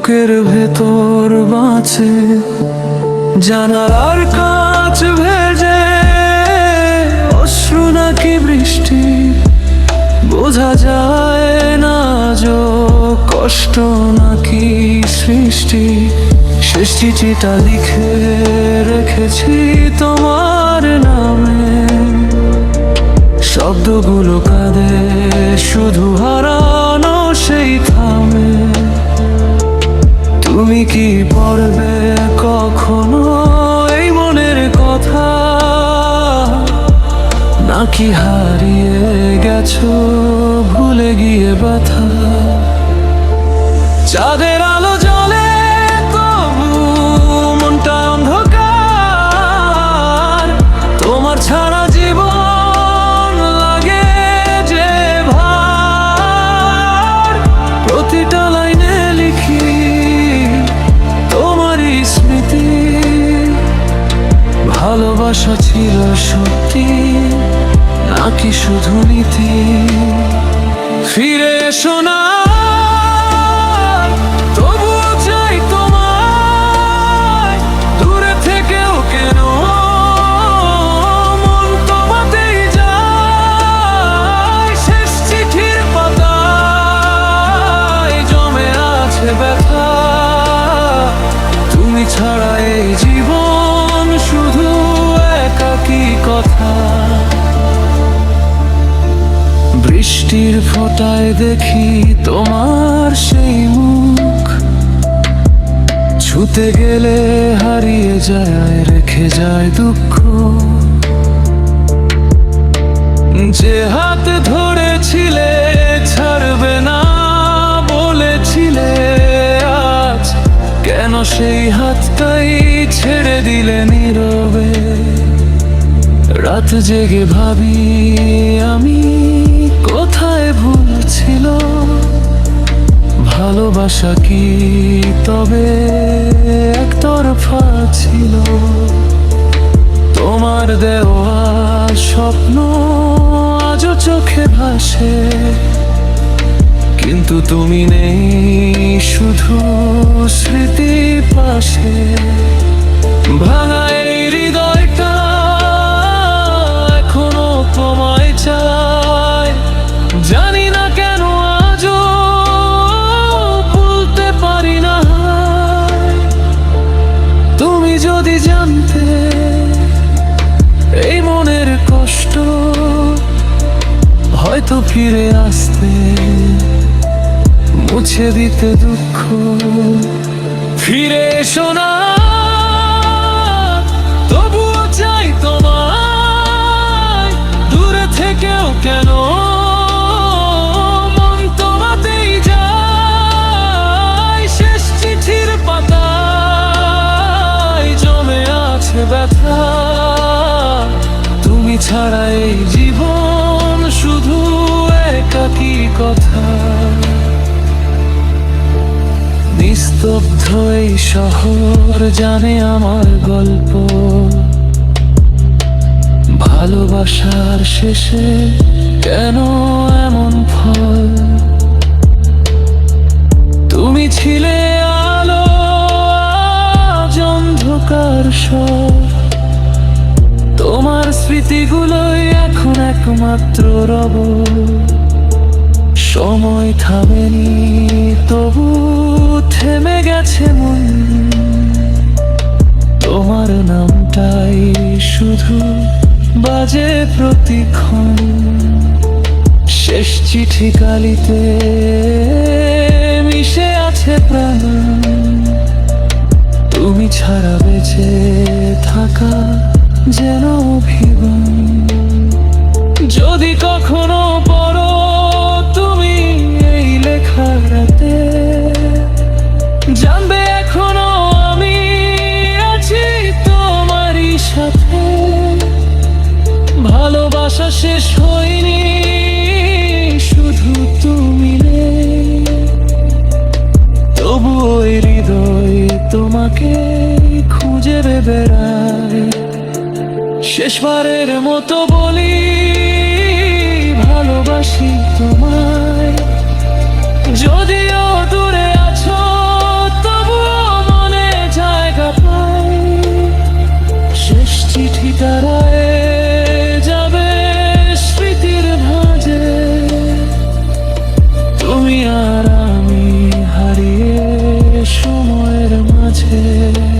বুকের ভেতর বাঁচে জানালার কাঁচ ভেজে, অশ্রু নাকি বৃষ্টি বোঝা যায় না, যো কষ্ট নাকি সৃষ্টি। শেষ চিঠিটা লিখে রেখেছি তোমার নামে, শব্দগুলো কাঁদে শুধু হারানো সেই থামে। তুমি কি পড়বে কখনো এই মনের কথা, নাকি হারিয়ে গেছো ভুলে গিয়ে ব্যথা? চাঁদের আলো জ্বলে তবু মনটা অন্ধকার, তোমার ছাড়া জীবন লাগে যে ভার। প্রতিটা লাইনে লিখি তোমারই স্মৃতি, ভালোবাসা ছিল সত্যি নাকি শুধু নীতি? ফিরে এসো না, তবুও চাই তোমায়, দূরে থেকেও কেন মন তোমাতেই যায়। শেষ চিঠির পাতায় জমে আছে ব্যথা, তুমি ছাড়া এই জীবন শুধু একাকী কথা। বৃষ্টির ফোঁটায় দেখি তোমার সেই মুখ, ছুতে গেলে হারিয়ে যায়, রেখে যায় দুঃখ। যে হাত ধরেছিলে ছাড়বে না বলেছিলে, আজ কেন সেই হাতটাই ছেড়ে দিলে নীরবে? রাত জেগে ভাবি আমি কোথায় ভুল ছিল, ভালোবাসা কি তবে একতরফা ছিল? তোমার দেওয়া স্বপ্ন আজও চোখে ভাসে, কিন্তু তুমি নেই শুধু স্মৃতি পাশে। ভাঙা এই হৃদয়টা এখনো তোমায় চায়, জানি না কেন আজও ভুলতে পারি না। তুমি যদি জানতে এই মনের কষ্ট, হয়তো ফিরে আসতে মুছে দিতে দুঃখ। ফিরে এসো না, তবুও চাই তোমায়, দূরে থেকেও কেন মন তোমাতেই যায়। শেষ চিঠির পাতায় জমে আছে ব্যথা, তুমি ছাড়া এই জীবন শুধু একাকী কথা। নিস্তব্ধ এই শহর জানে আমার গল্প, ভালোবাসার শেষে কেন এমন ফল? তুমি ছিলে আলো আজ অন্ধকার সব, তোমার স্মৃতিগুলোই এখন একমাত্র রব। সময় থামেনি তবু থেমে গেছে মন, তোমার নামটাই শুধু বাজে প্রতিক্ষণ। শেষ চিঠি কালিতে মিশে আছে প্রাণ, তুমি ছাড়া বেঁচে থাকা যেন অভিমান। যদি কখনো পড়ো তুমি এই লেখা রাতে, জানবে এখনো আমি আছি তোমারই সাথে। ভালোবাসা শেষ হয়নি শুধু তুমি নেই, তবু ওই হৃদয় তোমাকে খুঁজে বেড়ায়। শেষবারের মতো বলি ভালোবাসি তোমায়, যদিও দূরে আছো তুমি আর আমি হারিয়ে সময়ের মাঝে।